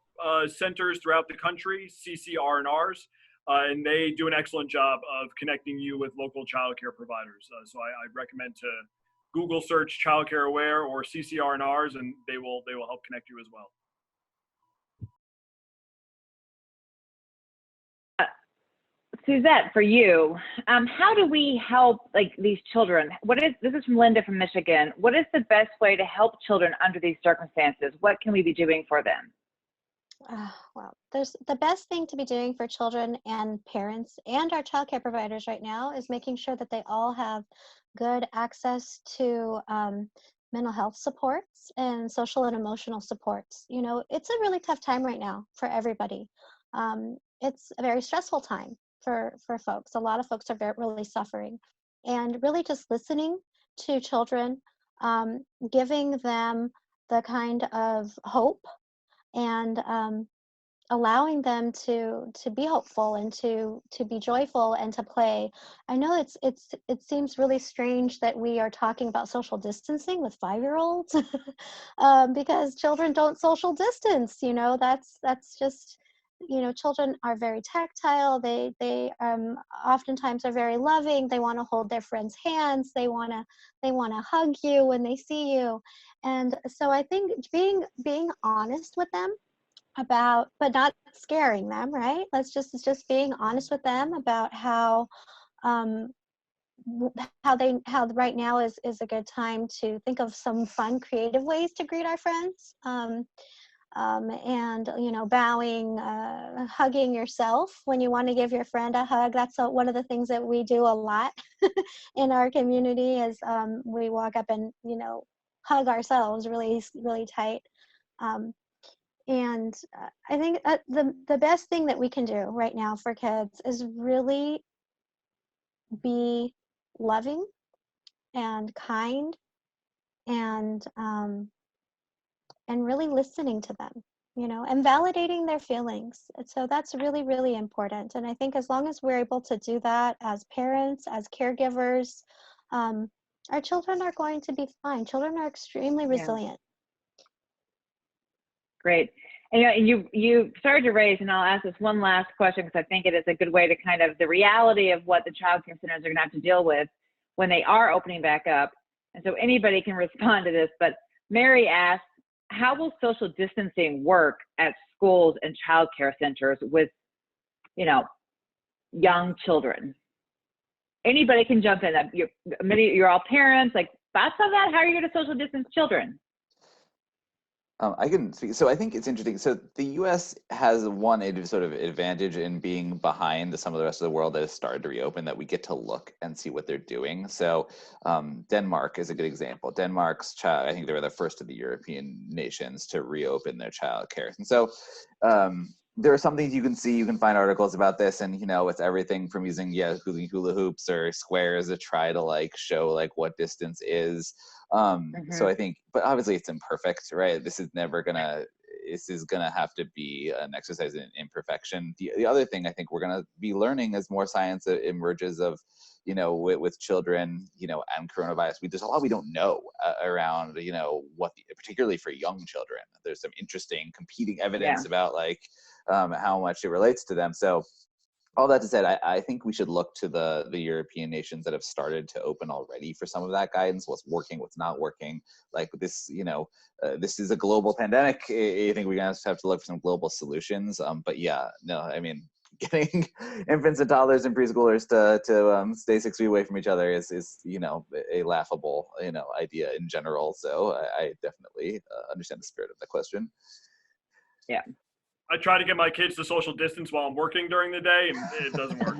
S2: centers throughout the country, CCR&Rs, and they do an excellent job of connecting you with local childcare providers. So I'd recommend to Google search Childcare Aware or CCR&Rs, and they will help connect you as well.
S1: Suzette, for you, how do we help these children? This is from Linda from Michigan. What is the best way to help children under these circumstances? What can we be doing for them?
S5: Well, the best thing to be doing for children and parents and our childcare providers right now is making sure that they all have good access to mental health supports and social and emotional supports. You know, it's a really tough time right now for everybody. It's a very stressful time for folks. A lot of folks are really suffering, and really just listening to children, giving them the kind of hope and allowing them to be hopeful and to be joyful and to play. I know it seems really strange that we are talking about social distancing with 5-year-olds because children don't social distance. You know, that's just, you know, children are very tactile. They oftentimes are very loving. They want to hold their friends' hands. They want to hug you when they see you. And so I think being honest with them about, but not scaring them, right? It's just being honest with them about how right now is a good time to think of some fun, creative ways to greet our friends. And, you know, bowing, hugging yourself when you want to give your friend a hug. That's one of the things that we do a lot in our community is we walk up and, you know, hug ourselves really, really tight. And I think the best thing that we can do right now for kids is really be loving and kind and really listening to them, you know, and validating their feelings. So that's really, really important. And I think as long as we're able to do that as parents, as caregivers, our children are going to be fine. Children are extremely resilient.
S1: Great. And you started to raise, and I'll ask this one last question because I think it is a good way to kind of the reality of what the child care centers are going to have to deal with when they are opening back up. And so anybody can respond to this, but Mary asked, how will social distancing work at schools and child care centers with, you know, young children? Anybody can jump in. You're all parents, like thoughts on that? How are you going to social distance children?
S3: I can speak. So I think it's interesting. So the U.S. has one sort of advantage in being behind some of the rest of the world that has started to reopen, that we get to look and see what they're doing. So Denmark is a good example. Denmark's I think they were the first of the European nations to reopen their child care. And so there are some things you can see. You can find articles about this, and you know, it's everything from using hula hoops or squares to try to like show like what distance is. So I think, but obviously it's imperfect, right? This is never gonna, this is going to have to be an exercise in imperfection. The other thing I think we're going to be learning as more science emerges of, with children, and coronavirus, there's a lot we don't know around, particularly for young children. There's some interesting competing evidence about how much it relates to them. So all that to say, I think we should look to the European nations that have started to open already for some of that guidance, what's working, what's not working. Like this, this is a global pandemic. I think we're going to have to look for some global solutions. But yeah, no, I mean, getting infants and toddlers and preschoolers to stay 6 feet away from each other is a laughable, idea in general. So I definitely understand the spirit of the question.
S1: Yeah.
S2: I try to get my kids to social distance while I'm working during the day, and it doesn't work.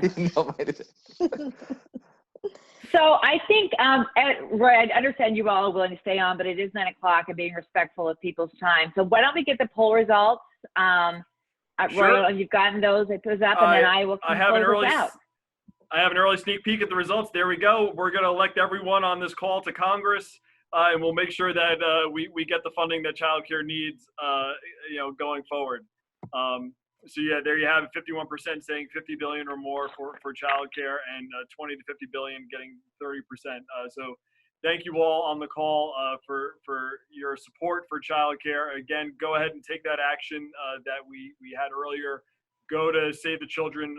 S1: So I think, Roy, I understand you all are willing to stay on, but it is 9 o'clock and being respectful of people's time. So why don't we get the poll results?
S2: Sure.
S1: Roy, you've gotten those up, and then I will close this out.
S2: I have an early sneak peek at the results. There we go. We're going to elect everyone on this call to Congress, and we'll make sure that we get the funding that childcare needs, going forward. So yeah, there you have it. 51% saying 50 billion or more for childcare, and 20 to 50 billion getting 30%. So thank you all on the call for your support for childcare. Again, go ahead and take that action that we had earlier. Go to Save the Children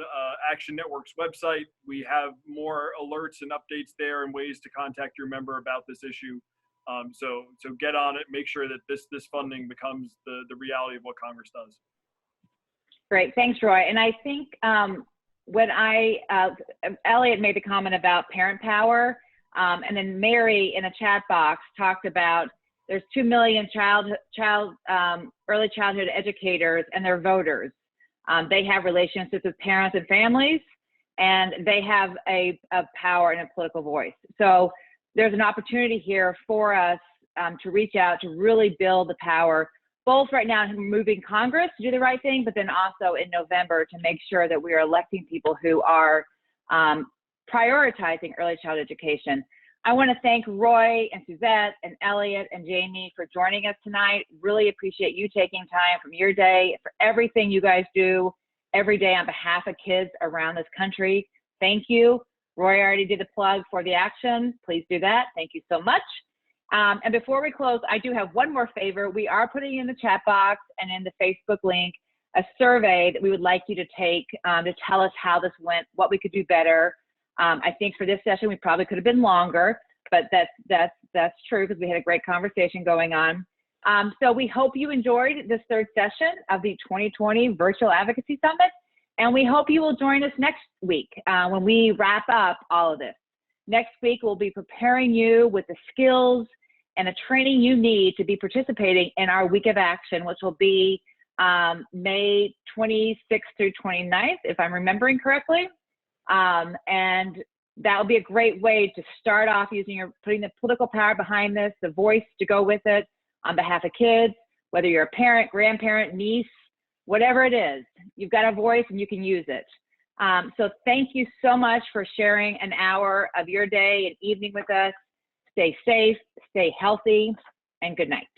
S2: Action Network's website. We have more alerts and updates there and ways to contact your member about this issue. So get on it. Make sure that this funding becomes the reality of what Congress does.
S1: Great, thanks, Roy. And I think when Elliot made the comment about parent power, and then Mary in a chat box talked about there's 2 million early childhood educators and they're voters. They have relationships with parents and families, and they have a power and a political voice. So there's an opportunity here for us to reach out to really build the power, both right now in moving Congress to do the right thing, but then also in November to make sure that we are electing people who are prioritizing early childhood education. I want to thank Roy and Suzette and Elliot and Jaime for joining us tonight. Really appreciate you taking time from your day for everything you guys do every day on behalf of kids around this country. Thank you. Roy already did the plug for the action. Please do that. Thank you so much. And before we close, I do have one more favor. We are putting in the chat box and in the Facebook link a survey that we would like you to take to tell us how this went, what we could do better. I think for this session, we probably could have been longer, but that's true because we had a great conversation going on. So we hope you enjoyed this third session of the 2020 Virtual Advocacy Summit, and we hope you will join us next week when we wrap up all of this. Next week, we'll be preparing you with the skills and the training you need to be participating in our Week of Action, which will be May 26th through 29th, if I'm remembering correctly. And that will be a great way to start off putting the political power behind this, the voice to go with it on behalf of kids, whether you're a parent, grandparent, niece, whatever it is, you've got a voice and you can use it. So thank you so much for sharing an hour of your day and evening with us. Stay safe, stay healthy, and good night.